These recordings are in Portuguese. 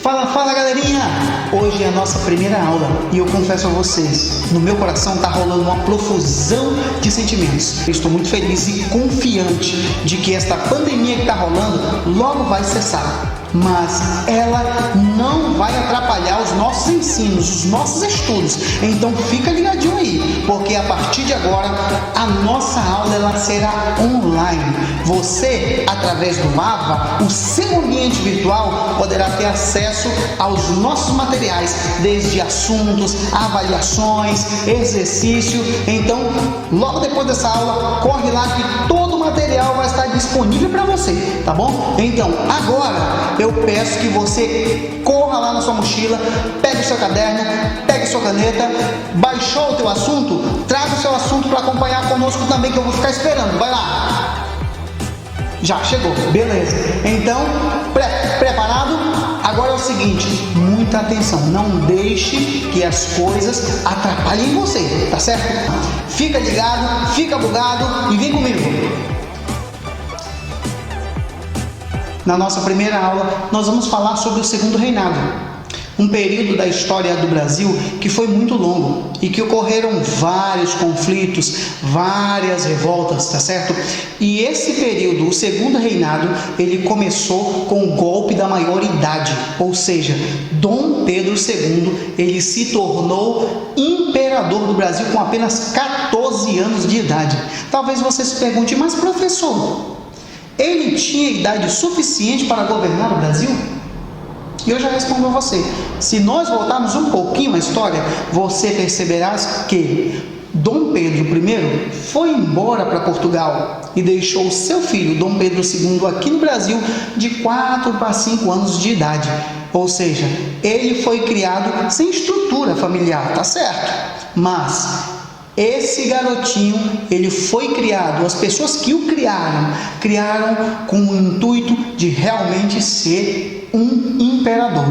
Fala galerinha! Hoje é a nossa primeira aula e eu confesso a vocês, no meu coração está rolando uma profusão de sentimentos. Eu estou muito feliz e confiante de que esta pandemia que está rolando logo vai cessar. Mas ela não vai atrapalhar os nossos ensinos, os nossos estudos. Então fica ligadinho aí, porque a partir de agora a nossa aula ela será online. Você, através do AVA, o seu ambiente virtual, poderá ter acesso aos nossos materiais, desde assuntos, avaliações, exercício. Então, logo depois dessa aula, corre lá que todo o material vai estar disponível para você, tá bom? Então, agora eu peço que você corra lá na sua mochila, pegue o seu caderno, pegue sua caneta, baixou o teu assunto, traga o seu assunto para acompanhar conosco também, que eu vou ficar esperando. Vai lá! Já chegou, beleza. Então, preparado? Agora é o seguinte, muita atenção, não deixe que as coisas atrapalhem você, tá certo? Fica ligado, fica bugado e vem comigo. Na nossa primeira aula, nós vamos falar sobre o Segundo Reinado, um período da história do Brasil que foi muito longo e que ocorreram vários conflitos, várias revoltas, tá certo? E esse período, o Segundo Reinado, ele começou com o golpe da maioridade, ou seja, Dom Pedro II, ele se tornou imperador do Brasil com apenas 14 anos de idade. Talvez você se pergunte, mas professor, ele tinha idade suficiente para governar o Brasil? E eu já respondo a você. Se nós voltarmos um pouquinho a história, você perceberá que Dom Pedro I foi embora para Portugal e deixou seu filho, Dom Pedro II, aqui no Brasil de 4 para 5 anos de idade. Ou seja, ele foi criado sem estrutura familiar, tá certo? Mas esse garotinho, ele foi criado, as pessoas que o criaram com o intuito de realmente ser um imperador.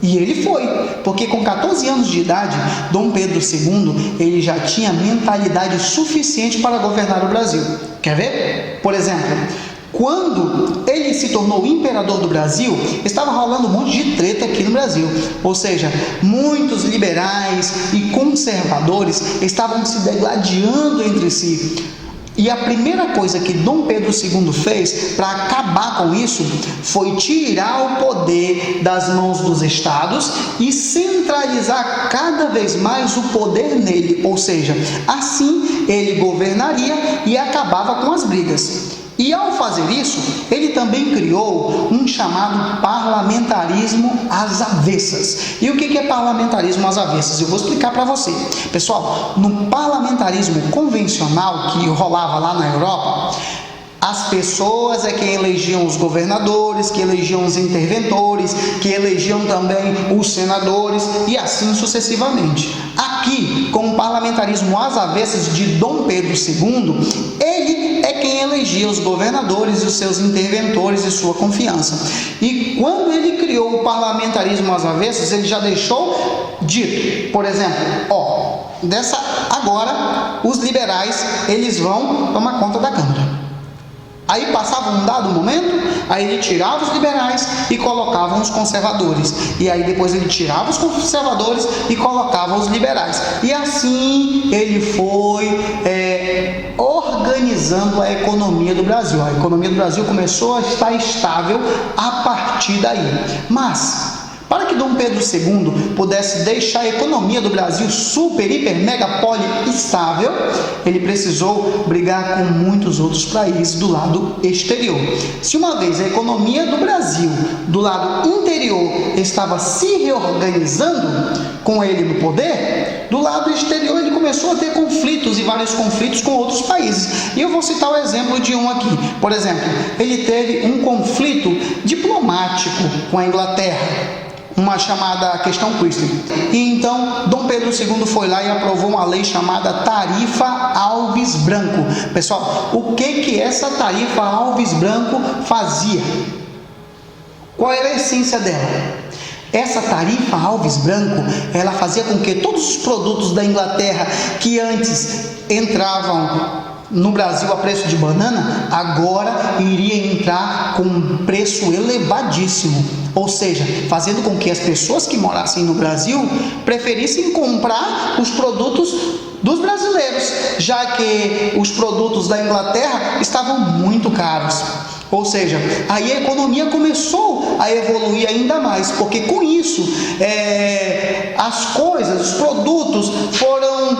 E ele foi, porque com 14 anos de idade, Dom Pedro II, ele já tinha mentalidade suficiente para governar o Brasil. Quer ver? Por exemplo, quando ele se tornou imperador do Brasil, estava rolando um monte de treta aqui no Brasil. Ou seja, muitos liberais e conservadores estavam se degladiando entre si. E a primeira coisa que Dom Pedro II fez para acabar com isso foi tirar o poder das mãos dos estados e centralizar cada vez mais o poder nele. Ou seja, assim ele governaria e acabava com as brigas. E ao fazer isso, ele também criou um chamado parlamentarismo às avessas. E o que é parlamentarismo às avessas? Eu vou explicar para você. Pessoal, no parlamentarismo convencional que rolava lá na Europa, as pessoas é que elegiam os governadores, que elegiam os interventores, que elegiam também os senadores e assim sucessivamente. Aqui, com o parlamentarismo às avessas de Dom Pedro II, ele é quem elegia os governadores e os seus interventores e sua confiança. E quando ele criou o parlamentarismo às avessas, ele já deixou dito, por exemplo, agora os liberais, eles vão tomar conta da Câmara. Aí passava um dado momento, aí ele tirava os liberais e colocava os conservadores. E aí depois ele tirava os conservadores e colocava os liberais. E assim ele foi organizando a economia do Brasil. A economia do Brasil começou a estar estável a partir daí. Mas para que Dom Pedro II pudesse deixar a economia do Brasil super, hiper, mega, poli estável, ele precisou brigar com muitos outros países do lado exterior. Se uma vez a economia do Brasil, do lado interior, estava se reorganizando com ele no poder, do lado exterior ele começou a ter conflitos e vários conflitos com outros países. E eu vou citar o exemplo de um aqui. Por exemplo, ele teve um conflito diplomático com a Inglaterra, uma chamada questão Christie. E então Dom Pedro II foi lá e aprovou uma lei chamada Tarifa Alves Branco. Pessoal, o que essa Tarifa Alves Branco fazia? Qual era a essência dela? Essa Tarifa Alves Branco, ela fazia com que todos os produtos da Inglaterra que antes entravam no Brasil a preço de banana, agora iria entrar com um preço elevadíssimo, ou seja, fazendo com que as pessoas que morassem no Brasil preferissem comprar os produtos dos brasileiros, já que os produtos da Inglaterra estavam muito caros. Ou seja, aí a economia começou a evoluir ainda mais, porque com isso as coisas, os produtos foram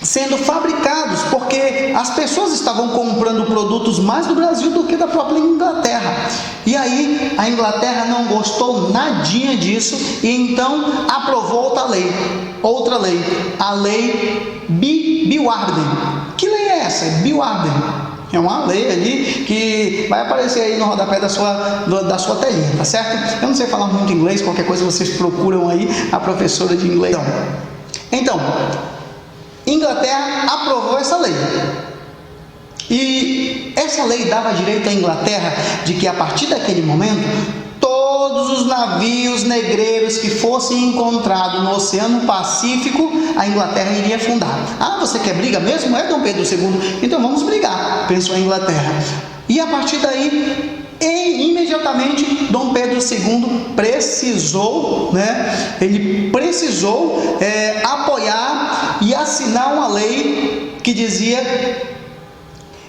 sendo fabricados, porque as pessoas estavam comprando produtos mais do Brasil do que da própria Inglaterra. E aí a Inglaterra não gostou nadinha disso e então aprovou outra lei, a lei Bill-Warden. Que lei é essa? Bill-Warden. É uma lei ali que vai aparecer aí no rodapé da sua telinha, tá certo? Eu não sei falar muito inglês, qualquer coisa vocês procuram aí a professora de inglês. Então, Inglaterra aprovou essa lei. E essa lei dava direito à Inglaterra de que a partir daquele momento, todos os navios negreiros que fossem encontrados no Oceano Pacífico, a Inglaterra iria fundar. Ah, você quer briga mesmo? É Dom Pedro II? Então vamos brigar, pensou a Inglaterra. E a partir daí, imediatamente, Dom Pedro II precisou, apoiar e assinar uma lei que dizia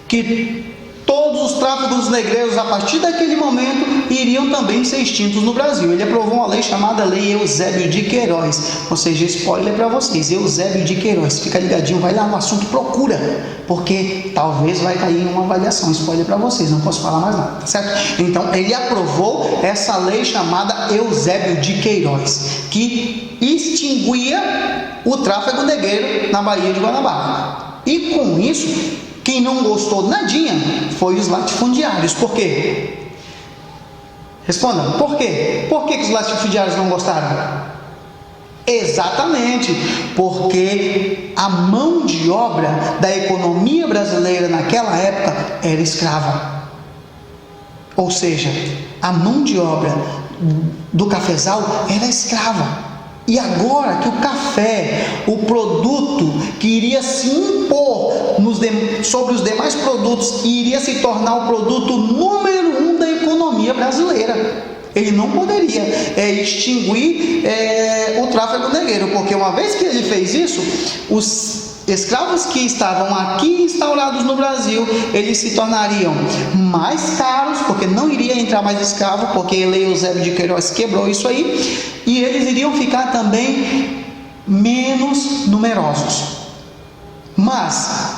que todos os tráficos negreiros, a partir daquele momento, iriam também ser extintos no Brasil. Ele aprovou uma lei chamada Lei Eusébio de Queiroz. Ou seja, spoiler para vocês, Eusébio de Queiroz. Fica ligadinho, vai lá no assunto, procura, porque talvez vai cair em uma avaliação. Spoiler para vocês, não posso falar mais nada, tá certo? Então, ele aprovou essa lei chamada Eusébio de Queiroz, que extinguia o tráfego negreiro na Baía de Guanabara. E com isso, quem não gostou nadinha foi os latifundiários. Por quê? Respondam, por quê? Por que os latifundiários não gostaram? Exatamente, porque a mão de obra da economia brasileira naquela época era escrava. Ou seja, a mão de obra do cafezal era escrava. E agora que o café, o produto que iria se impor sobre os demais produtos, iria se tornar o produto número 1 da economia brasileira, ele não poderia extinguir o tráfego negreiro, porque uma vez que ele fez isso, os escravos que estavam aqui instaurados no Brasil, eles se tornariam mais caros, porque não iria entrar mais escravo, porque a Lei Eusébio de Queiroz quebrou isso aí, e eles iriam ficar também menos numerosos. Mas,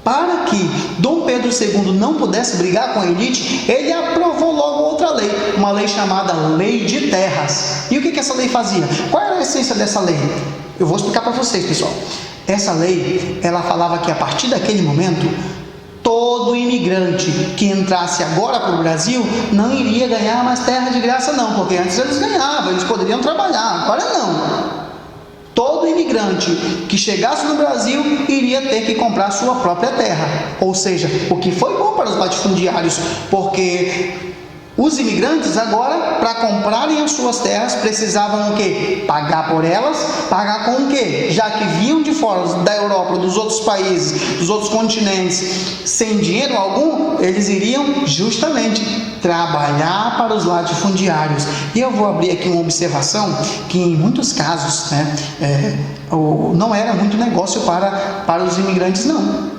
para que Dom Pedro II não pudesse brigar com a elite, ele aprovou logo outra lei, uma lei chamada Lei de Terras. E o que essa lei fazia? Qual era a essência dessa lei? Eu vou explicar para vocês, pessoal. Essa lei, ela falava que a partir daquele momento, todo imigrante que entrasse agora para o Brasil não iria ganhar mais terra de graça não, porque antes eles ganhavam, eles poderiam trabalhar, agora não. Todo imigrante que chegasse no Brasil iria ter que comprar sua própria terra, ou seja, o que foi bom para os latifundiários, porque os imigrantes agora, para comprarem as suas terras, precisavam o quê? Pagar por elas. Pagar com o quê? Já que vinham de fora, da Europa, dos outros países, dos outros continentes, sem dinheiro algum, eles iriam justamente trabalhar para os latifundiários. E eu vou abrir aqui uma observação, que em muitos casos, não era muito negócio para os imigrantes,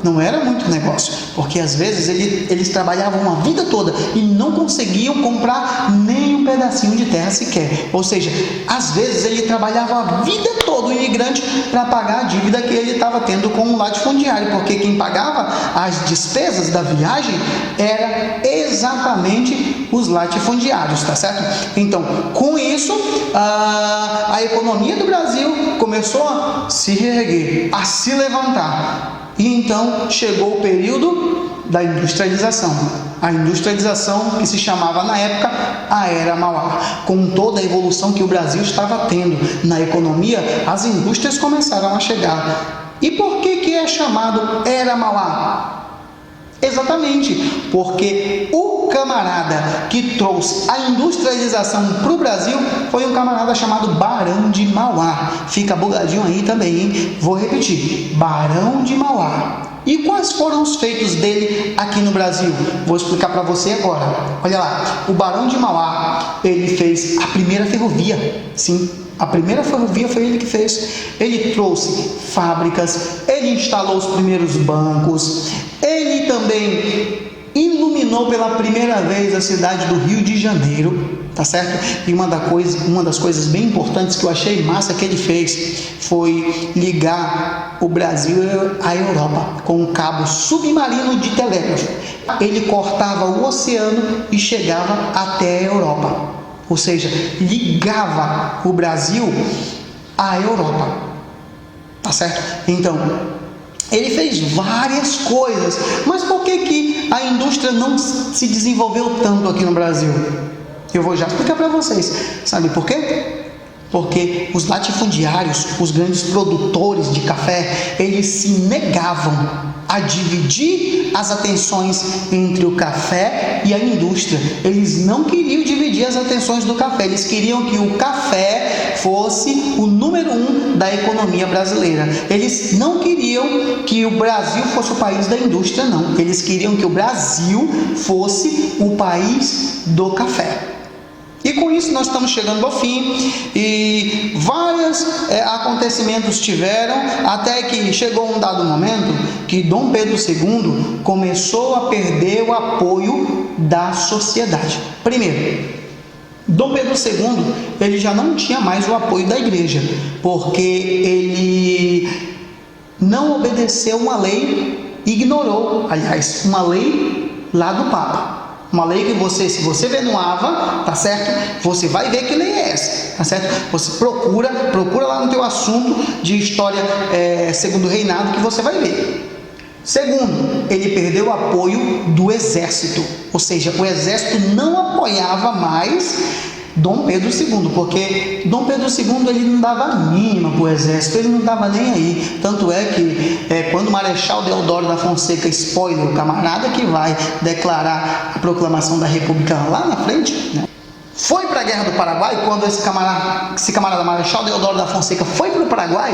não era muito negócio, porque às vezes eles trabalhavam uma vida toda e não conseguiam comprar nem um pedacinho de terra sequer, ou seja, às vezes ele trabalhava a vida toda, o imigrante, para pagar a dívida que ele estava tendo com o latifundiário, porque quem pagava as despesas da viagem era exatamente os latifundiários, tá certo? Então, com isso, a economia do Brasil começou a se reerguer, a se levantar. E então chegou o período da industrialização. A industrialização que se chamava na época a Era Mauá. Com toda a evolução que o Brasil estava tendo na economia, as indústrias começaram a chegar. E por que é chamado Era Mauá? Exatamente, porque o camarada que trouxe a industrialização para o Brasil foi um camarada chamado Barão de Mauá. Fica bugadinho aí também, hein? Vou repetir, Barão de Mauá. E quais foram os feitos dele aqui no Brasil? Vou explicar para você agora. Olha lá, o Barão de Mauá, ele fez a primeira ferrovia. Sim, a primeira ferrovia foi ele que fez. Ele trouxe fábricas, ele instalou os primeiros bancos, ele também iluminou pela primeira vez a cidade do Rio de Janeiro, tá certo? E uma das coisas bem importantes que eu achei massa que ele fez foi ligar o Brasil à Europa com um cabo submarino de telégrafo. Ele cortava o oceano e chegava até a Europa, ou seja, ligava o Brasil à Europa, tá certo? Então, ele fez várias coisas, mas por que a indústria não se desenvolveu tanto aqui no Brasil? Eu vou já explicar para vocês. Sabe por quê? Porque os latifundiários, os grandes produtores de café, eles se negavam a dividir as atenções entre o café e a indústria. Eles não queriam dividir as atenções do café, eles queriam que o café fosse o número 1 da economia brasileira. Eles não queriam que o Brasil fosse o país da indústria, não. Eles queriam que o Brasil fosse o país do café. E com isso nós estamos chegando ao fim, e vários acontecimentos tiveram, até que chegou um dado momento que Dom Pedro II começou a perder o apoio da sociedade. Primeiro, Dom Pedro II, ele já não tinha mais o apoio da igreja, porque ele não obedeceu uma lei, ignorou, aliás, uma lei lá do Papa. Uma lei que se você vê no AVA, tá certo? Você vai ver que lei é essa, tá certo? Você procura lá no teu assunto de história segundo reinado, que você vai ver. Segundo, ele perdeu o apoio do exército, ou seja, o exército não apoiava mais Dom Pedro II, porque Dom Pedro II ele não dava a mínima para o exército, ele não dava nem aí. Tanto é que quando o Marechal Deodoro da Fonseca, spoiler, o camarada que vai declarar a proclamação da República lá na frente, né, foi para a Guerra do Paraguai, quando esse camarada Marechal Deodoro da Fonseca foi para o Paraguai,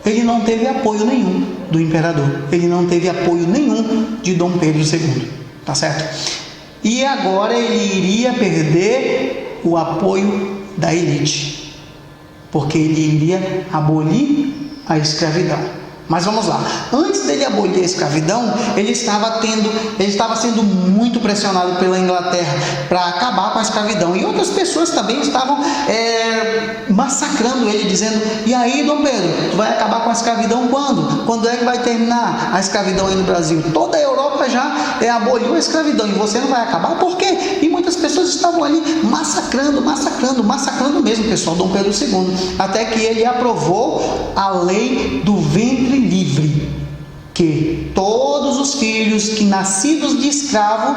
ele não teve apoio nenhum do imperador, ele não teve apoio nenhum de Dom Pedro II, tá certo? E agora ele iria perder o apoio da elite, porque ele iria abolir a escravidão. Mas vamos lá, antes dele abolir a escravidão, ele estava sendo muito pressionado pela Inglaterra para acabar com a escravidão, e outras pessoas também estavam massacrando ele, dizendo: e aí, Dom Pedro, tu vai acabar com a escravidão quando? Quando é que vai terminar a escravidão aí no Brasil? Toda a Europa já aboliu a escravidão e você não vai acabar? Por quê? E muitas pessoas estavam ali massacrando mesmo, pessoal, Dom Pedro II, até que ele aprovou a lei do ventre livre, que todos os filhos que nascidos de escravo,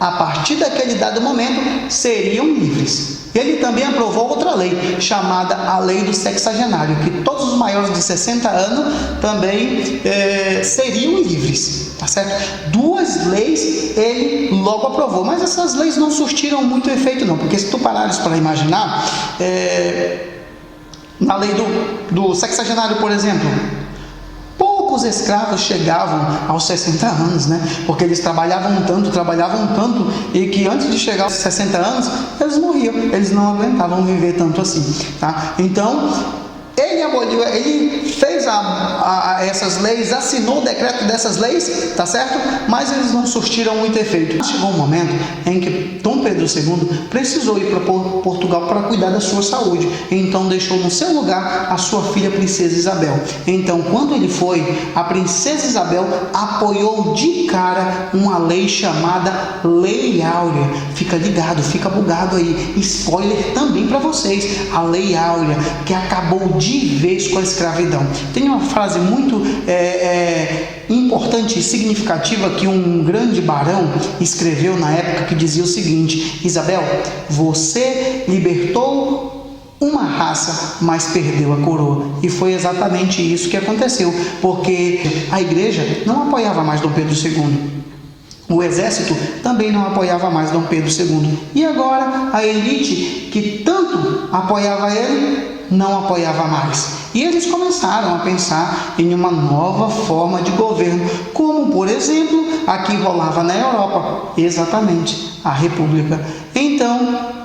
a partir daquele dado momento, seriam livres. Ele também aprovou outra lei, chamada a Lei do Sexagenário, que todos os maiores de 60 anos também seriam livres, tá certo? Duas leis ele logo aprovou, mas essas leis não surtiram muito efeito não, porque se tu parares para imaginar, na lei do sexagenário, por exemplo, poucos escravos chegavam aos 60 anos, né? Porque eles trabalhavam tanto, e que antes de chegar aos 60 anos, eles morriam, eles não aguentavam viver tanto assim, tá? Então, ele aboliu, ele fez essas leis, assinou o decreto dessas leis, tá certo? Mas eles não surtiram muito efeito. Chegou um momento em que Dom Pedro II precisou ir para Portugal para cuidar da sua saúde, então deixou no seu lugar a sua filha Princesa Isabel. Então, quando ele foi, a Princesa Isabel apoiou de cara uma lei chamada Lei Áurea. Fica ligado, fica bugado aí, spoiler também para vocês, a Lei Áurea, que acabou de vez com a escravidão. Tem uma frase muito importante e significativa que um grande barão escreveu na época, que dizia o seguinte: Isabel, você libertou uma raça, mas perdeu a coroa. E foi exatamente isso que aconteceu, porque a igreja não apoiava mais Dom Pedro II. O exército também não apoiava mais Dom Pedro II. E agora a elite, que tanto apoiava ele, não apoiava mais. E eles começaram a pensar em uma nova forma de governo, como, por exemplo, a que rolava na Europa, exatamente, a República. Então,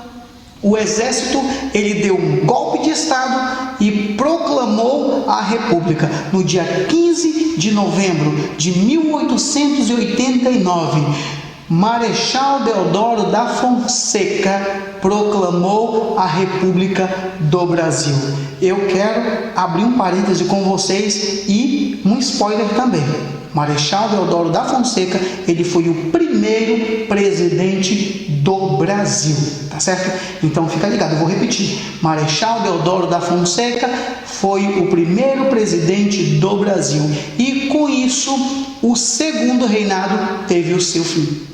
o exército, ele deu um golpe de Estado e proclamou a República no dia 15 de novembro de 1889. Marechal Deodoro da Fonseca proclamou a República do Brasil. Eu quero abrir um parêntese com vocês e um spoiler também. Marechal Deodoro da Fonseca, ele foi o primeiro presidente do Brasil, tá certo? Então fica ligado, eu vou repetir. Marechal Deodoro da Fonseca foi o primeiro presidente do Brasil e com isso o segundo reinado teve o seu fim.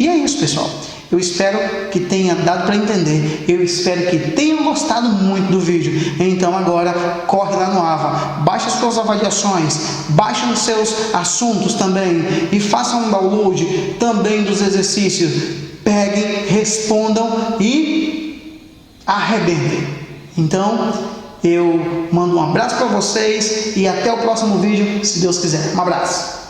E é isso, pessoal. Eu espero que tenha dado para entender. Eu espero que tenham gostado muito do vídeo. Então agora corre lá no AVA, baixe as suas avaliações, baixe os seus assuntos também e faça um download também dos exercícios. Peguem, respondam e arrebentem. Então eu mando um abraço para vocês e até o próximo vídeo, se Deus quiser. Um abraço.